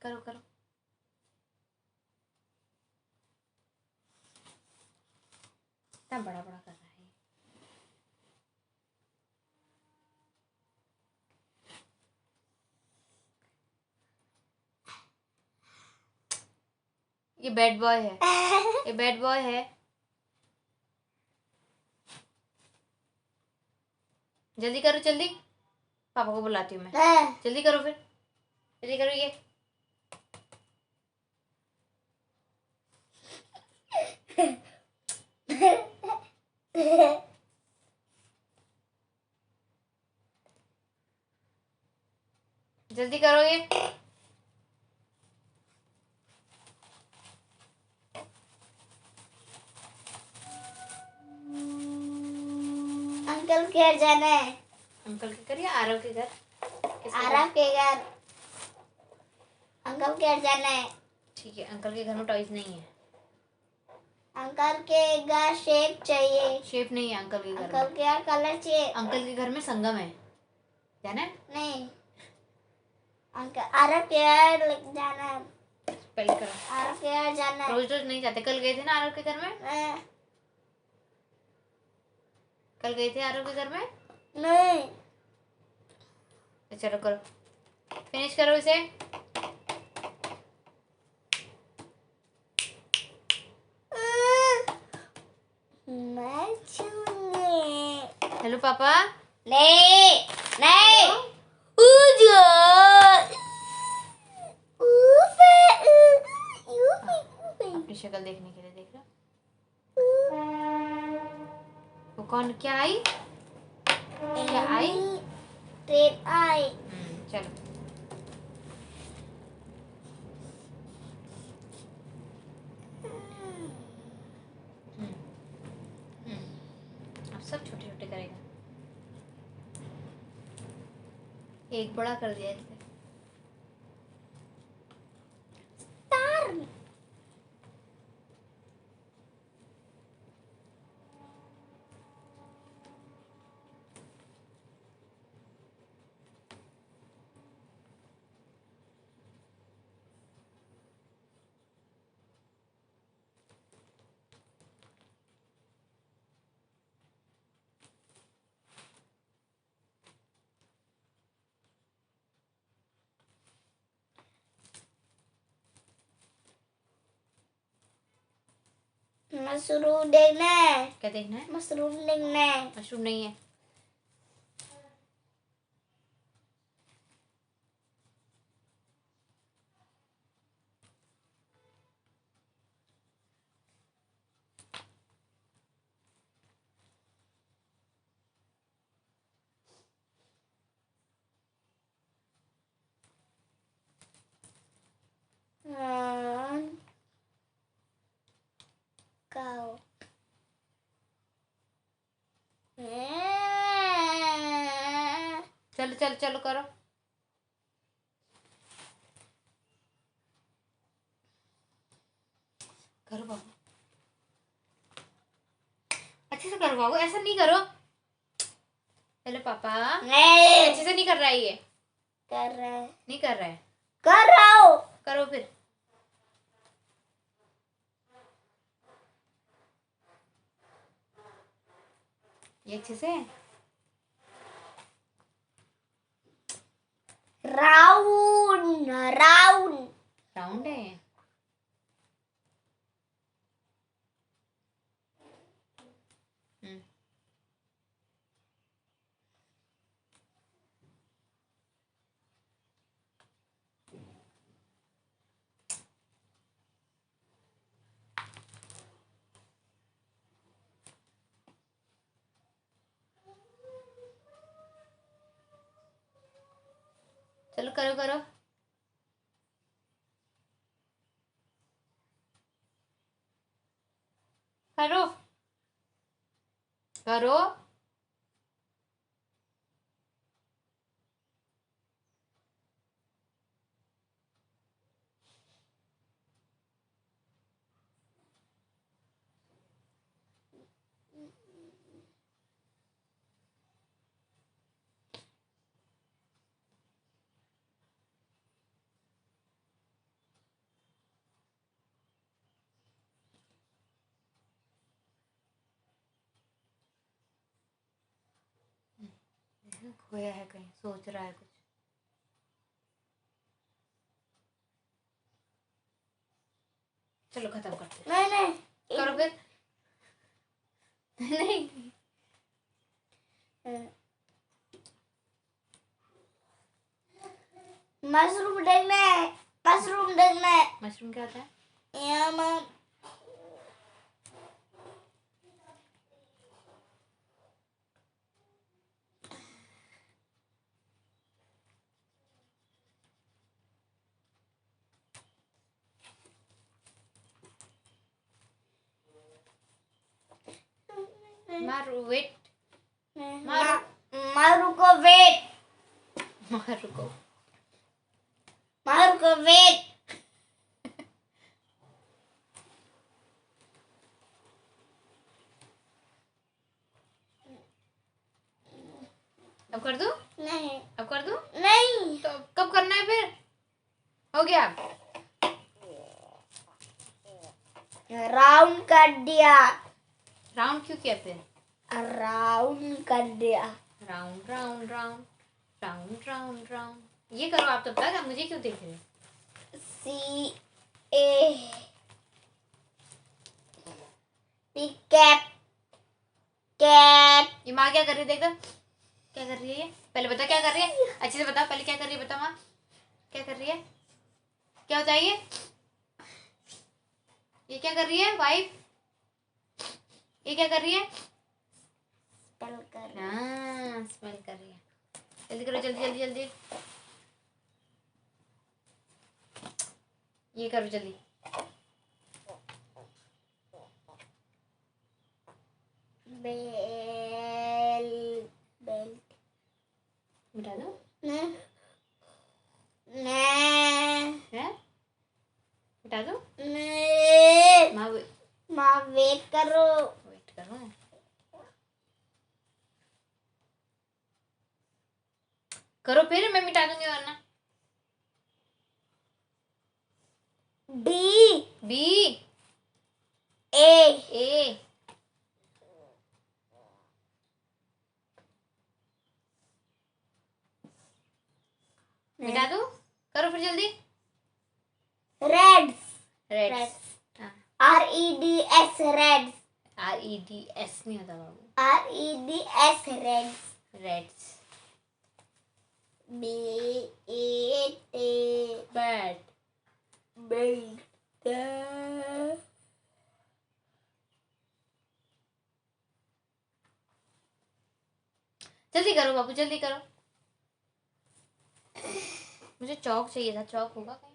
करो करो, इतना बड़ा बड़ा कर रहा है। ये बैड बॉय है, ये बैड बॉय है। जल्दी करो जल्दी, पापा को बुलाती हूँ मैं। जल्दी करो फिर, जल्दी करो ये। जल्दी करो ये।
अंकल के घर जाना है।
अंकल के घर या आरव के घर?
आरव के घर। अंकल के घर जाना है।
ठीक है, अंकल के घर में टॉयज नहीं है।
अंकल के घर शेप चाहिए।
शेप नहीं है अंकल के घर
अंकल
में।
के घर कलर चाहिए।
अंकल के घर में संगम है, जाना है?
नहीं, अंकल आरव के घर जाना है।
पहले करो।
आरव के घर जाना है।
रोज रोज नहीं जाते, कल गए थे ना आरव के घर में? कल गए थे आरव के घर में?
नहीं।
तो चलो करो, फिनिश करो इसे।
मैं छूंगी।
हेलो पापा।
नहीं नहीं। उजो
अपनी शक्ल देखने के लिए देख रहा। वो कौन, क्या आई? क्या आई?
ट्रेन आई।
चलो। अब सब छोटे छोटे करेगा। एक बड़ा कर दिया इसने।
मशरूम देखना है।
क्या देखना है?
मशरूम देखना है।
मशरूम नहीं है।
काओ।
चलो चलो चलो करो। करो बाबू, अच्छे से करो बाबू, ऐसा नहीं करो। हेलो पापा।
नहीं
अच्छे से नहीं कर रहा है ये।
कर रहा है।
नहीं कर रहा है।
कर रहा हूँ।
करो फिर। ये अच्छे से।
Round round.
राउंड है। चलो करो करो। करो करो। खोया है कहीं, सोच रहा है कुछ। चलो खत्म करते हैं।
नहीं नहीं
करो फिर। नहीं।
मशरूम देखना है। मशरूम देखना है।
मशरूम क्या होता है?
यहाँ
मार वेट।
मारू को वेट,
मारू को
मारू को वेट।
अब कर दूं?
नहीं
अब कर दूं?
नहीं,
तो कब करना है फिर? हो गया?
राउंड कर दिया,
राउंड क्यों किया फिर?
राउंड कर दिया।
Round round round round round round. ये करो आप तब तक, आप मुझे क्यों देख रहे हो?
सी ए पी कैप कैट।
ये माँ क्या कर रही है? देख तो, क्या कर रही है ये? पहले बता क्या कर रही है, अच्छे से बता, पहले क्या कर रही है बता माँ, क्या कर रही है? क्या होता है ये क्या कर रही है वाइफ? ये क्या कर रही है?
स्पेल कर।
हाँ, स्मेल कर रही है। जल्दी करो, जल्दी जल्दी जल्दी। ये करो जल्दी।
बेल बेल
मिटा दो।
ने ने
है? मिटा दो।
ने
माँ
माँ वेट करो।
वेट करो। करो फिर, मैं मिटा दूंगी वरना।
डी
बी
ए
ए मिटा दो। करो फिर जल्दी।
Reds
reds.
REDS reds
REDS नहीं होता बाबू,
REDS reds
reds.
BAT
bat.
Belt.
जल्दी करो बाबू, जल्दी करो। मुझे चौक चाहिए था, चौक होगा कहीं?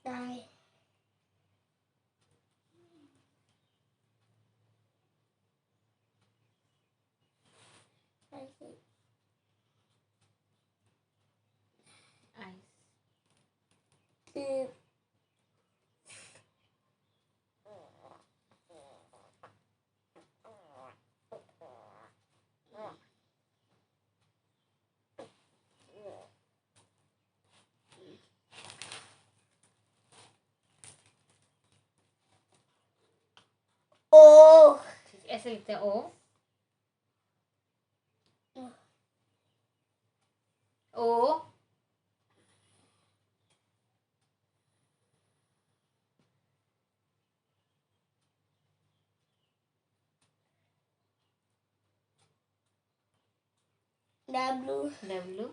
Die.
आइस।
O
ऐसे लिखते हैं ओ। ओ
W
W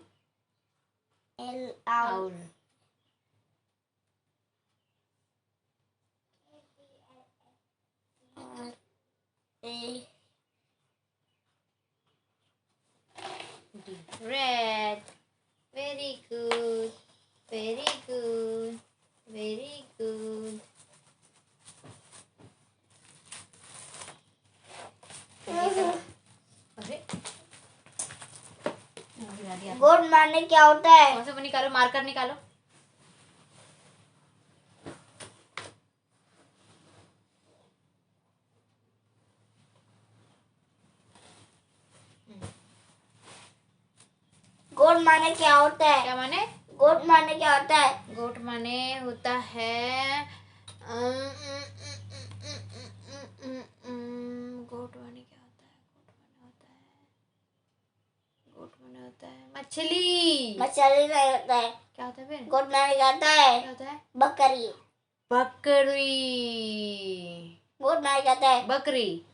L
owl.
R A
D red. Very good, very good, very good. अरे
गुड माने क्या होता है?
कौन सा वो निकालो, मार्कर निकालो।
गोट माने क्या होता है?
क्या माने?
गोट माने क्या होता है?
गोट माने होता है गोट माने क्या होता है? गोट माने होता है मछली।
मछली नहीं होता है।
क्या होता है फिर?
गोट माने क्या होता है?
क्या होता है?
बकरी।
बकरी।
गोट माने क्या होता है?
बकरी।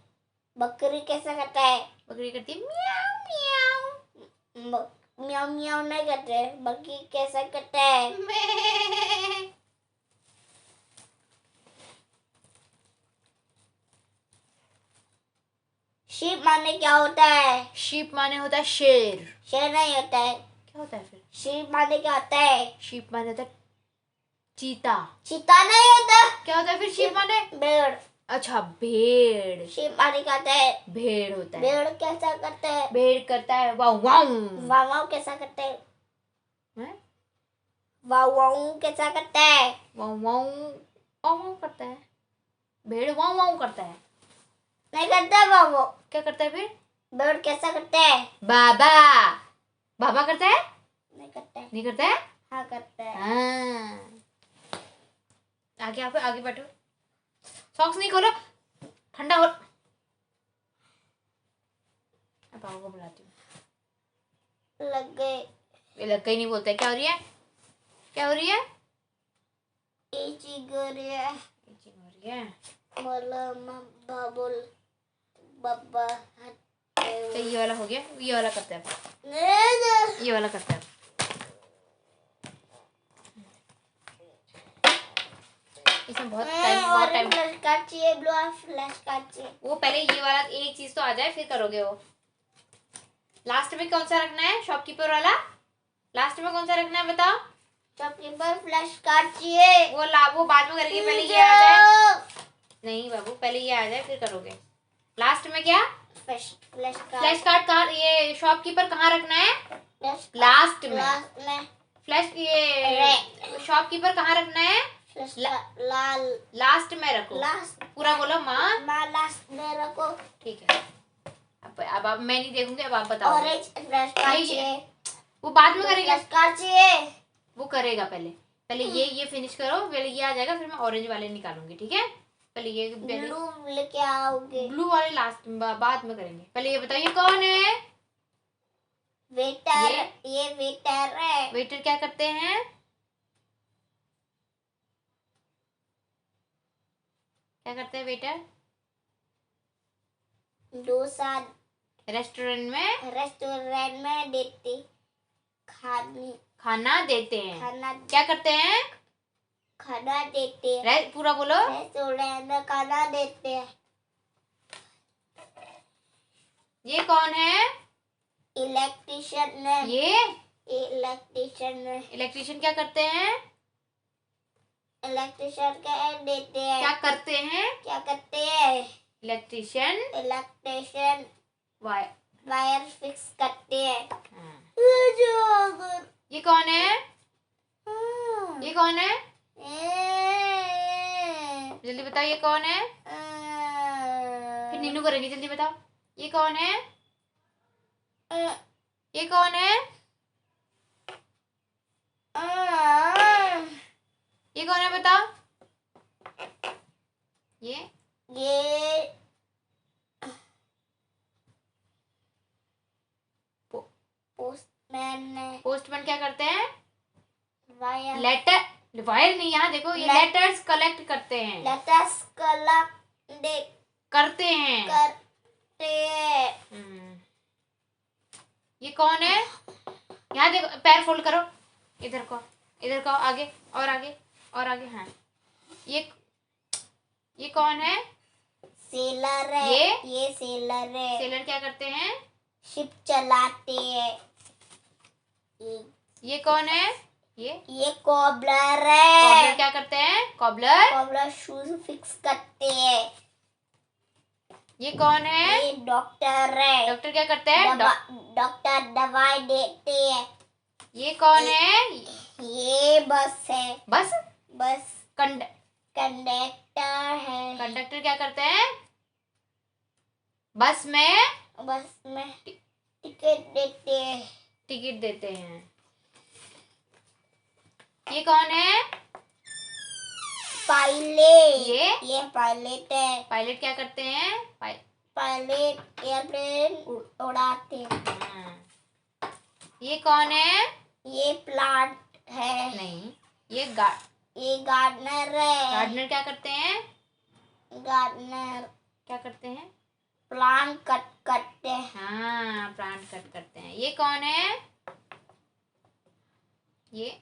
बकरी कैसा करता है?
बकरी करती है म्याऊ म्याऊ।
म्याऊ म्याऊ नहीं करते। बकरी कैसा करता है?
मैं।
शीप माने क्या होता है?
शीप माने होता है शेर।
शेर नहीं होता है।
क्या होता है फिर?
शीप माने क्या होता है?
शीप माने होता है चीता।
चीता नहीं होता।
क्या होता है फिर शीप माने?
भेड़।
अच्छा भेड़।
शीप माने कहते हैं
भेड़ होता है।
भेड़ कैसा करते हैं?
भेड़ करता है वाव वाव।
वाव वाव कैसा करते हैं?
हैं?
वाव वाव कैसा करते हैं?
वाव वाव वाव वाव करता है। भेड़ वाव वाव करता है।
नहीं करता वाव वाव।
क्या करता है फिर?
भेड़ कैसा करते हैं?
बाबा। बाबा करता है?
नहीं करता है।
नहीं करता है?
हाँ करता है।
हाँ। आगे आप आगे बैठो। सॉक्स नहीं खोलो, ठंडा हो। पापा को बुलाती हूँ।
लग गए।
ये लग गई नहीं बोलते। क्या हो रही है? क्या हो रही है?
इचिंग हो रही है।
इचिंग हो रही है।
मम्मा बबुल बब्बा।
तो ये वाला हो गया। ये वाला करते हैं। ये वाला करते हैं। इसमें बहुत टाइम
फ्लैश कार्ड चाहिए। ब्लू फ्लैश कार्ड चाहिए।
वो पहले ये वाला एक चीज तो आ जाए फिर करोगे वो। लास्ट में कौन सा रखना है? शॉपकीपर वाला लास्ट में कौन सा रखना है बताओ?
शॉपकीपर फ्लैश कार्ड चाहिए।
वो बाद में करेंगे, पहले ये आ जाए। नहीं बाबू, पहले ये आ जाए फिर करोगे। लास्ट में क्या? फ्लैश कार्ड कहाँ? ये शॉपकीपर कहाँ रखना है? लास्ट में। फ्लैश ये शॉपकीपर कहाँ रखना है? लास्ट में रखो। पूरा बोलो माँ।
लास्ट में रखो।
ठीक है। अब मैं नहीं देखूंगी, अब आप बताओ।
ऑरेंज फ्लैश कार्ड चाहिए।
वो बाद में करेंगे।
फ्लैश कार्ड चाहिए।
वो करेगा पहले। पहले ये फिनिश करो, पहले ये आ जाएगा फिर मैं ऑरेंज वाले निकालूंगी। ठीक है? पहले ये
ब्लू लेके आओगे।
ब्लू वाले लास्ट बाद में करेंगे। पहले ये बताओ ये कौन है?
वेटर। ये वेटर है।
वेटर क्या करते हैं? क्या करते हैं वेटर?
डोसा
रेस्टोरेंट
में देते
खाना देते हैं।
खाना
क्या करते हैं?
खाना देते हैं।
पूरा बोलो।
रेस्टोरेंट में खाना देते हैं।
ये कौन है?
इलेक्ट्रिशियन है।
ये
इलेक्ट्रिशियन
क्या करते हैं?
इलेक्ट्रिशियन क्या देते हैं?
क्या करते हैं? इलेक्ट्रिशियन
वायर फिक्स करते हैं।
ये कौन है? ये कौन है? जल्दी बताओ ये कौन है? फिर नीनू करेंगे, जल्दी बताओ ये कौन है? ये कौन है? ये कौन है बताओ? ये पोस्टमैन क्या करते हैं? वायर नहीं, यहाँ देखो ये लेटर्स कलेक्ट करते हैं। करते हैं। ये कौन है? यहाँ देखो, पैर फोल्ड करो। इधर को आगे और आगे और आगे। हाँ ये कौन है?
सेलर है। ये सेलर है।
सेलर क्या करते हैं?
शिप चलाते हैं।
ये कौन है?
ये कॉबलर है।
कॉबलर क्या करते हैं?
कॉबलर शूज फिक्स करते हैं।
ये कौन है?
ये डॉक्टर है।
डॉक्टर क्या करते हैं?
डॉक्टर दवाई देते हैं।
ये कौन है?
ये बस है। बस कंडक्टर है।
कंडक्टर क्या करते हैं? बस में टिकट देते हैं। ये कौन है?
पायलट। ये पायलट है।
पायलट क्या करते हैं?
पायलट एयरप्लेन उड़ाते हैं।
ये कौन है?
ये प्लांट है।
नहीं, ये
गार्डनर है।
गार्डनर क्या करते हैं?
गार्डनर
क्या करते हैं?
प्लांट कट करते हैं।
हाँ, प्लांट कट करते हैं। ये कौन है? ये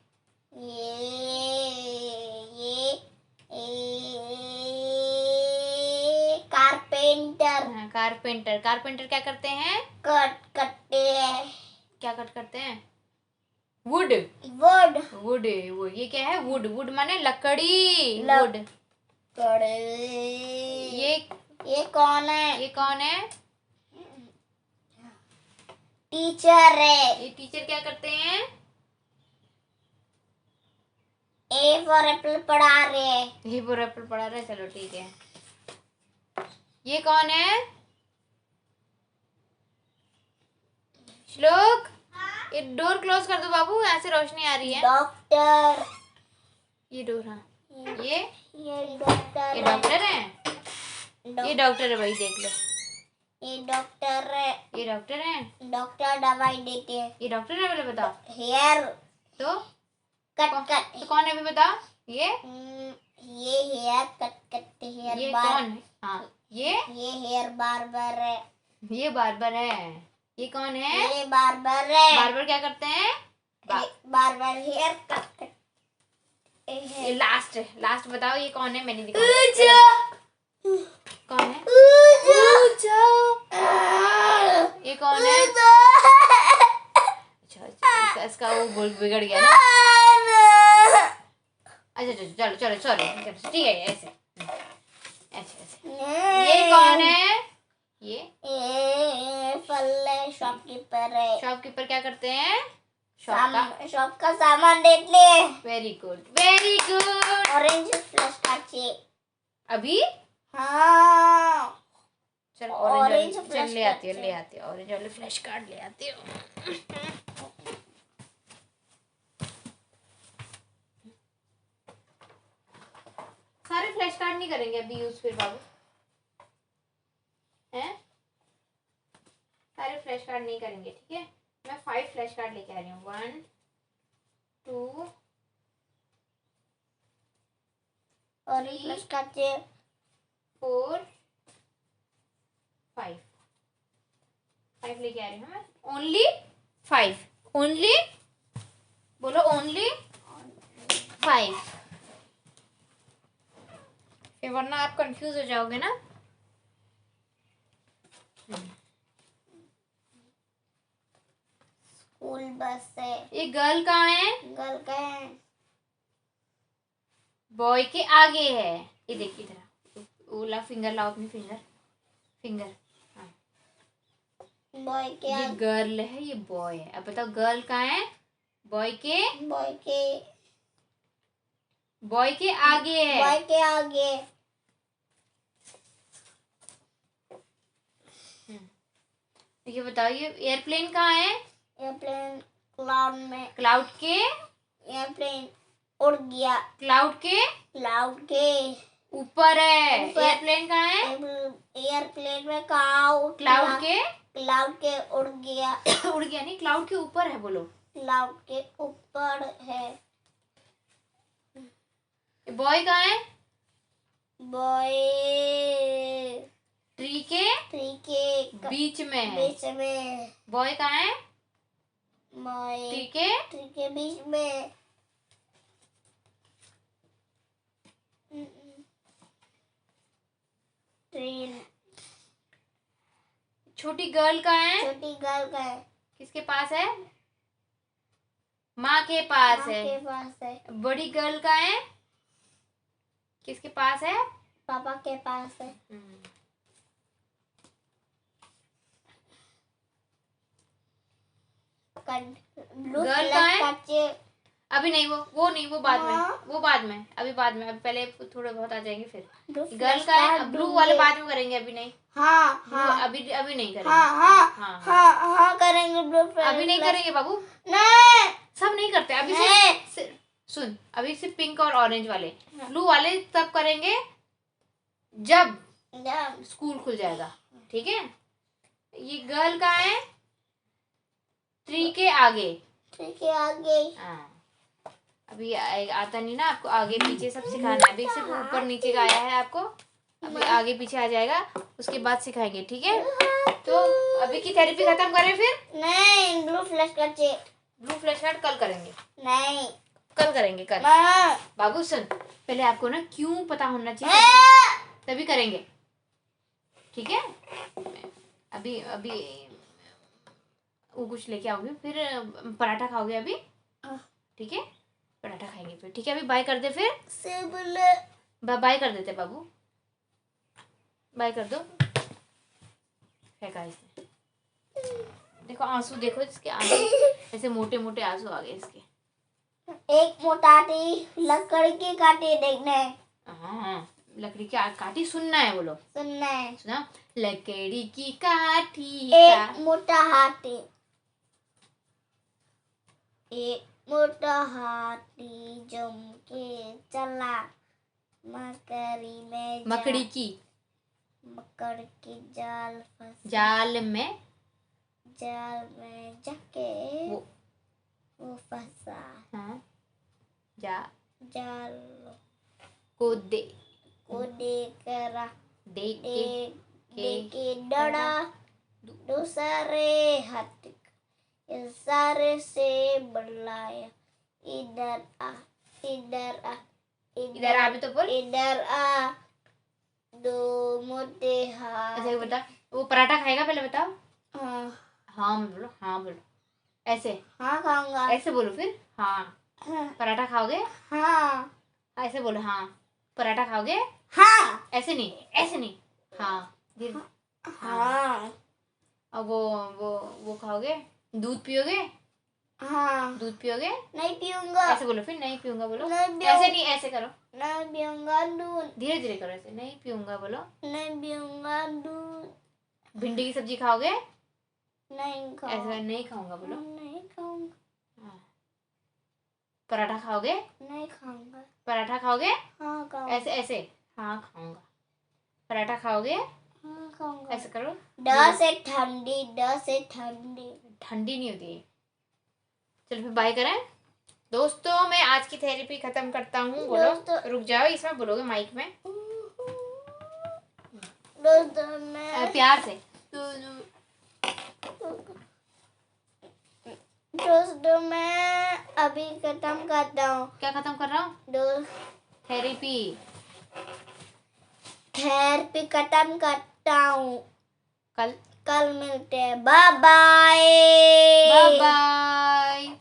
कारपेंटर क्या करते हैं?
कट करते हैं।
क्या कट करते हैं? वुड
वुड
वुड वो ये क्या है? वुड वुड माने लकड़ी। वुड।
लकड़ी। ये कौन है?
ये कौन है?
टीचर है।
ये टीचर क्या करते हैं?
ए फॉर एप्पल पढ़ा रहे हैं।
ये पूरा एप्पल पढ़ा रहा है, चलो ठीक है। ये कौन है? श्लोक, ये डोर क्लोज कर दो बाबू, ऐसे रोशनी आ रही है।
डॉक्टर।
ये डोर, हाँ।
ये डॉक्टर।
ये डॉक्टर है। ये डॉक्टर है भाई, देख लो।
ये डॉक्टर है।
ये डॉक्टर है।
डॉक्टर दवाई देते हैं।
ये डॉक्टर है, बोले बताओ।
हेयर
तो
कट।
तो कौन है अभी बताओ? ये
हेयर कट करते हैं।
ये कौन है? हाँ, ये
हेयर बार्बर है।
ये बार्बर है। ये कौन है?
ये बार्बर है।
बार्बर क्या करते हैं?
बार्बर हेयर कट
ये लास्ट बताओ, ये कौन है? मैंने देखा। कौन है? ये कौन है? अच्छा, इसका वो बिगड़ गया ना। अच्छा, चलो सॉरी, ठीक है, ऐसे ऐसे। ये कौन है? ये
फल शॉपकीपर है।
शॉपकीपर क्या करते हैं?
शॉप का सामान देते हैं।
Very good.
Orange flash card चाहिए
अभी।
हाँ
चल
ऑरेंज
चल
फ्लैश
ले आती
कार्ड
हो ऑरेंज वाले फ्लैश कार्ड ले आती हो। सारे फ्लैश कार्ड नहीं करेंगे अभी यूज फिर बाबू, हैं? सारे फ्लैश कार्ड नहीं करेंगे, ठीक है। मैं 5 फ्लैश कार्ड लेके आ रही हूँ। 1 2
ऑरेंज फ्लैश कार्ड चाहिए
4 5 लेके आ रही हूँ मैं। ओनली 5, ओनली बोलो, ओनली 5। फिर वरना आप कंफ्यूज हो जाओगे ना।
स्कूल बस है।
ये गर्ल कहाँ है?
गर्ल का है।
बॉय के आगे है। ये देखिए इधर, ओला फिंगर लाओ, अपनी फिंगर। हाँ,
बॉय के
ये गर्ल है, ये बॉय है। अब बताओ गर्ल कहाँ है? बॉय के आगे है।
बॉय के आगे।
ये बताओ, ये एयरप्लेन कहाँ है?
एयरप्लेन क्लाउड में।
क्लाउड के
एयरप्लेन उड़ गया।
क्लाउड के ऊपर है। एयरप्लेन कहाँ है?
एयरप्लेन में क्लाउड के उड़ गया।
उड़ गया नहीं, क्लाउड के ऊपर है, बोलो।
क्लाउड के ऊपर है।
बॉय कहाँ है?
बॉय
ट्री के बीच में है। बॉय कहाँ है?
बॉय
ट्री
के बीच में। ट्रेन।
छोटी गर्ल कहाँ है?
छोटी गर्ल का है।
किसके पास है? माँ के पास
माँ
है।
के पास है।
बड़ी गर्ल कहाँ है? किसके पास है?
पापा के पास है।
गर्ल कहाँ है? अभी नहीं, वो नहीं, वो बाद में, अभी बाद में, अभी पहले थोड़े बहुत आ जाएंगे फिर। गर्ल का है, ब्लू वाले बाद में करेंगे, अभी नहीं।
हाँ
अभी नहीं करेंगे।
हाँ करेंगे ब्लू।
अभी नहीं करेंगे बाबू,
नहीं
सब नहीं करते अभी। सुन, अभी सिर्फ पिंक और ऑरेंज वाले। ब्लू वाले तब करेंगे जब स्कूल खुल जाएगा, ठीक है। ये गर्ल कहाँ है? ट्री के आगे। हाँ, अभी आता नहीं ना आपको, आगे पीछे सब सिखाना है। अभी सिर्फ ऊपर नीचे का आया है आपको, अभी आगे पीछे आ जाएगा, उसके बाद सिखाएंगे, ठीक है। तो अभी की थेरेपी खत्म करें फिर?
नहीं, ब्लू फ्लैश कार्ड
कल करेंगे।
नहीं,
कल करेंगे, कल। बाबू सुन, पहले आपको ना क्यों पता होना चाहिए, तभी करेंगे, ठीक है। अभी वो कुछ लेके आओगे, फिर पराठा खाओगे अभी, ठीक है, पराठा खाएंगे फिर। ठीक है, अभी बाय कर दे फिर।
से बोले
बाय कर देते बाबू, बाय कर दो। फेंका इसने, देखो आंसू, देखो इसके आंसू, ऐसे मोटे मोटे आंसू आ गए इसके।
एक मोटाटी लकड़ी की काटी देखना है।
हाँ, लकड़ी की काठी सुनना है, बोलो
सुनना है।
सुना, लकड़ी की काठी
एक मोटा हाथी, एक मोटा हाथी जम के चला मकड़ी में
मकड़ी की
मकड़ी की जाल फंस
जाल में
जाके वो फंसा।
हाँ,
जाल
को
देके डरा दूसरे हाथी इशारे से बुलाया, इधर आ इधर आ
इधर आ भी तो बोल।
इधर आ, दो मोटे हाथ।
अच्छा बता, वो पराठा खाएगा पहले बताओ।
हाँ
हाँ बोलो, हाँ बोलो, ऐसे।
हाँ खाऊंगा।
ऐसे बोलो फिर, हाँ। पराठा खाओगे?
हाँ।
ऐसे बोलो, हाँ। पराठा खाओगे?
हाँ।
ऐसे नहीं, ऐसे नहीं, हाँ धीरे।
हाँ।
और वो खाओगे? दूध पियोगे?
हाँ।
दूध पियोगे?
नहीं पीऊंगा।
ऐसे बोलो फिर, नहीं पीऊंगा बोलो।
नहीं
ऐसे नहीं, ऐसे करो,
नहीं पीऊंगा दूध।
धीरे धीरे करो, ऐसे नहीं पीऊंगा बोलो।
नहीं पीऊंगा दूध।
भिंडी की सब्जी खाओगे?
नहीं खाऊंगा।
ऐसे नहीं खाऊंगा बोलो।
नहीं खाऊंगा।
पराठा खाओगे?
नहीं खाऊंगा।
पराठा खाओगे?
हाँ खाऊंगा।
ऐसे ऐसे, हाँ खाऊंगा। पराठा खाओगे?
हाँ खाऊंगा।
ऐसे करो।
डर से ठंडी, डर से ठंडी।
ठंडी नहीं होती। चलो फिर बाय करें दोस्तों। मैं आज की थेरेपी खत्म करता हूँ। बोलो, रुक जाओ, इसमें बोलोगे माइक में।
दोस्तों मैं
प्यार से।
दोस्तों मैं अभी खत्म करता हूँ।
क्या खत्म कर रहा हूँ? थेरेपी
खत्म करता हूँ।
कल
मिलते हैं। Bye bye.
Bye bye.